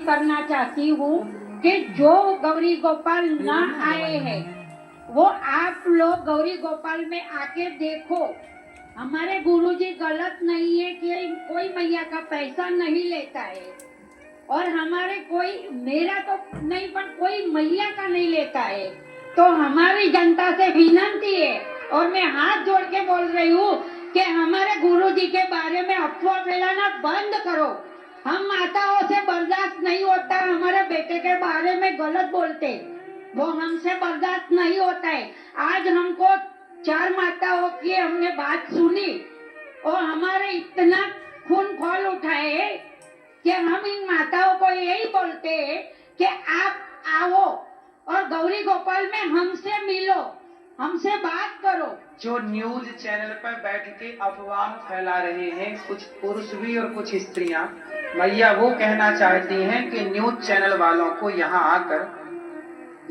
करना चाहती हूँ कि जो गौरी गोपाल ना आए हैं वो आप लोग गौरी गोपाल में आके देखो। हमारे गुरुजी गलत नहीं है कि कोई मैया का पैसा नहीं लेता है, और हमारे कोई, मेरा तो नहीं पर कोई मैया का नहीं लेता है। तो हमारी जनता से विनती है और मैं हाथ जोड़ के बोल रही हूँ कि हमारे गुरुजी के बारे में अफवाह फैलाना बंद करो। हम माताओं से बर्दाश्त नहीं होता, हमारे बेटे के बारे में गलत बोलते, वो हमसे बर्दाश्त नहीं होता है। आज हमको 4 माताओं की हमने बात सुनी और हमारे इतना खून खौल उठाए कि हम इन माताओं को यही बोलते हैं कि आप आओ और गौरी गोपाल में हमसे मिलो, हमसे बात करो। जो न्यूज चैनल पर बैठ के अफवाह फैला रहे हैं कुछ पुरुष भी और कुछ स्त्रियां, मैया वो कहना चाहती हैं कि न्यूज चैनल वालों को यहाँ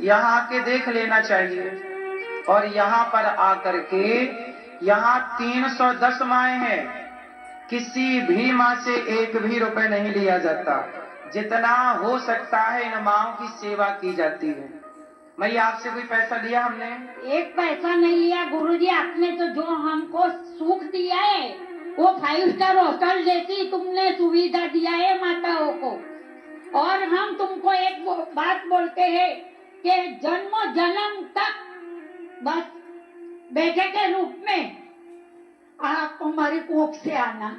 आके देख लेना चाहिए। और यहाँ पर आकर के यहाँ 310 माएँ हैं, किसी भी माँ से एक भी रुपए नहीं लिया जाता। जितना हो सकता है इन माँओं की सेवा की जाती है। मैया आपसे कोई पैसा लिया हमने? एक पैसा नहीं लिया गुरुजी, आपने तो जो हमको सुख दिया है वो 5 स्टार होटल जैसी तुमने सुविधा दिया है माताओं को। और हम तुमको एक बात बोलते हैं कि जन्म जन्म तक बस बेटे के रूप में आप हमारी कोख से आना,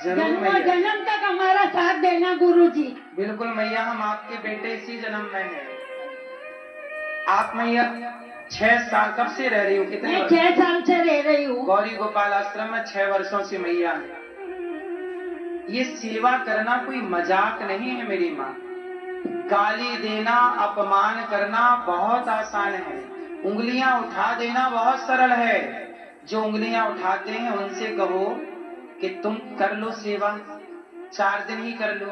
जन्म जन्म तक हमारा साथ देना गुरुजी। बिल्कुल मैया, हम आपके बेटे इसी जन्म में हैं। आप मैया 6 साल कब से रह रही हो? कितने? मैं 6 साल से रह रही हूँ गौरी गोपाल आश्रम में 6 वर्षों से मैया है। ये सेवा करना कोई मजाक नहीं है मेरी माँ। गाली देना, अपमान करना बहुत आसान है, उंगलियां उठा देना बहुत सरल है। जो उंगलियां उठाते हैं उनसे कहो कि तुम कर लो सेवा, 4 दिन ही कर लो,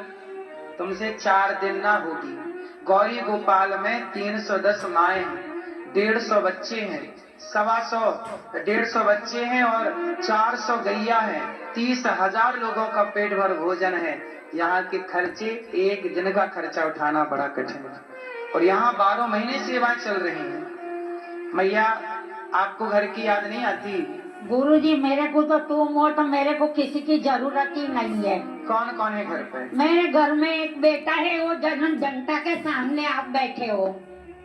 तुमसे 4 दिन ना होगी। गौरी गोपाल में 310 माएँ हैं, 150 बच्चे हैं, 125 बच्चे हैं और 400 गैया है, 30,000 लोगों का पेट भर भोजन है। यहाँ के खर्चे, एक दिन का खर्चा उठाना बड़ा कठिन है, और यहाँ 12 महीने सेवा चल रही है। मैया आपको घर की याद नहीं आती? गुरुजी मेरे को तो तुम हो तो मेरे को किसी की जरूरत ही नहीं है। कौन कौन है घर पे? मेरे घर में एक बेटा है, वो जनता के सामने आप बैठे हो।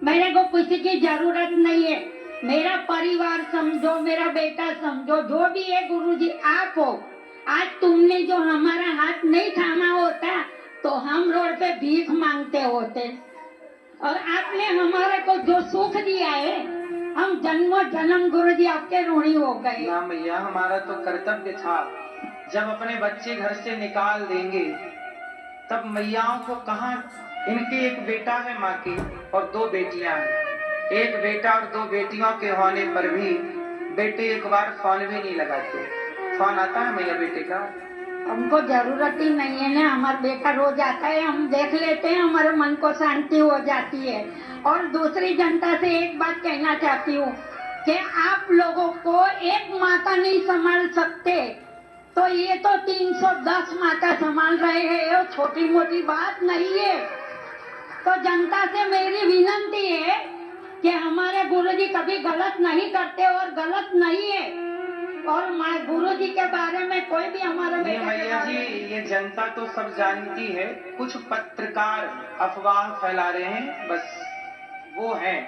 मेरे को किसी की जरूरत नहीं है। मेरा परिवार समझो, मेरा बेटा समझो, जो भी है गुरुजी आप हो। आज तुमने जो हमारा हाथ नहीं थामा होता तो हम रोड पे भीख मांगते होते, और आपने हमारे को जो सुख दिया है, हम जन्मों जन्म गुरुजी आपके ऋणी हो गए। ना मैया, हमारा तो कर्तव्य था। जब अपने बच्चे घर से निकाल देंगे तब मैयाओं को कहाँ, इनके एक बेटा है माँ की और 2 बेटियां हैं। एक बेटा और 2 बेटियों के होने पर भी बेटे एक बार फोन भी नहीं लगाते। फोन आता है मैया बेटे का? हमको जरूरत ही नहीं है ना, हमारा बेटा रोज आता है, हम देख लेते हैं, हमारे मन को शांति हो जाती है। और दूसरी जनता से एक बात कहना चाहती हूँ कि आप लोगों को एक माता नहीं संभाल सकते, तो ये तो 310 माता संभाल रहे हैं, वो छोटी मोटी बात नहीं है। तो जनता से मेरी विनती है कि हमारे गुरुजी कभी गलत नहीं करते और गलत नहीं है, और गुरुजी के बारे में कोई भी हमारा मैया जी, ये जनता तो सब जानती है, कुछ पत्रकार अफवाह फैला रहे हैं, बस वो हैं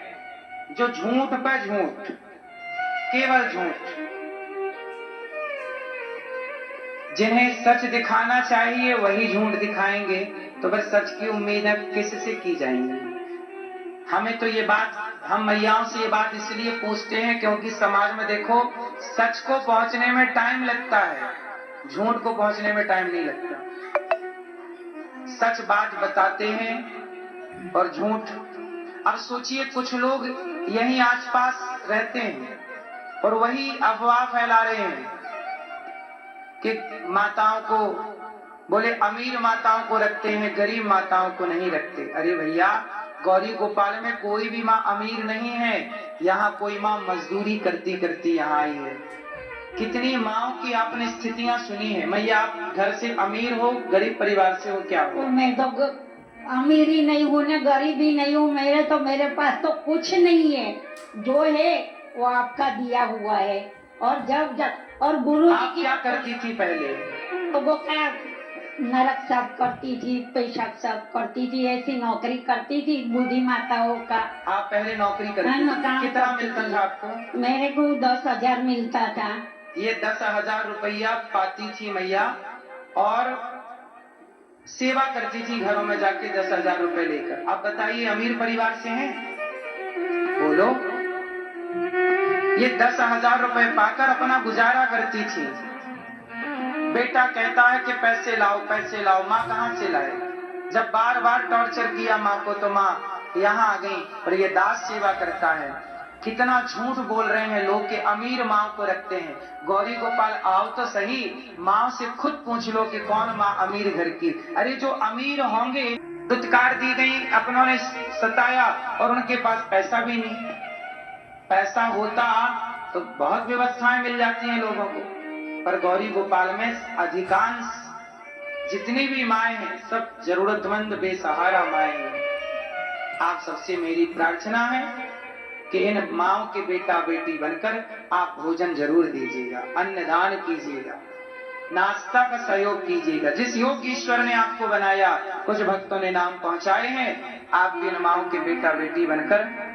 जो झूठ पे झूठ, केवल झूठ। जिन्हें सच दिखाना चाहिए वही झूठ दिखाएंगे, तो बस सच की उम्मीद किससे की जाएंगी? हमें तो ये बात, हम मैयाओं से ये बात इसलिए पूछते हैं क्योंकि समाज में देखो, सच को पहुंचने में टाइम लगता है, झूठ को पहुंचने में टाइम नहीं लगता। सच बात बताते हैं और झूठ। अब सोचिए, कुछ लोग यहीं आसपास रहते हैं और वही अफवाह फैला रहे हैं कि माताओं को, बोले अमीर माताओं को रखते हैं, गरीब माताओं को नहीं रखते। अरे भैया, गौरी गोपाल में कोई भी माँ अमीर नहीं है, यहाँ कोई माँ मजदूरी करती करती यहाँ आई है। कितनी माओ की आपने स्थितियां सुनी है। मैया आप घर से अमीर हो, गरीब परिवार से हो, क्या हो? मैं तो अमीर ही नहीं हूँ ना गरीब ही नहीं हूँ। मेरे पास तो कुछ नहीं है। जो है वो आपका दिया हुआ है। और और गुरु आप क्या करती थी पहले? तो वो क्या नरक साफ करती थी, पेशाब साफ करती थी, ऐसी नौकरी करती थी बुद्धि माताओं का। आप पहले नौकरी करती हाँ, थी, काम कितना करती मिलता थी। था आपको? मेरे को 10,000 मिलता था। ये 10,000 रुपया पाती थी मैया और सेवा करती थी घरों में जाके 10,000 रुपए लेकर। आप बताइए अमीर परिवार से हैं? बोलो। ये 10,000 रुपए पाकर अपना गुजारा करती थी। बेटा कहता है कि पैसे लाओ पैसे लाओ, माँ कहाँ से लाए? जब बार बार टॉर्चर किया माँ को तो माँ यहाँ आ गई और ये दास सेवा करता है। कितना झूठ बोल रहे हैं लोग कि अमीर माँ को रखते हैं। गौरी गोपाल आओ तो सही, माँ से खुद पूछ लो कि कौन माँ अमीर घर की। अरे जो अमीर होंगे, दुत्कार दी गई, अपनों ने सताया और उनके पास पैसा भी नहीं। पैसा होता तो बहुत व्यवस्थाएं मिल जाती हैं लोगों को, पर गौरी गोपाल में अधिकांश जितनी भी माएँ हैं सब जरूरतमंद बेसहारा माएँ हैं। आप सबसे मेरी प्रार्थना है कि इन माओ के बेटा बेटी बनकर आप भोजन जरूर दीजिएगा, अन्नदान कीजिएगा, नाश्ता का सहयोग कीजिएगा। जिस योग ईश्वर ने आपको बनाया, कुछ भक्तों ने नाम पहुंचाए हैं, आप भी इन माओ के बेटा बेटी बनकर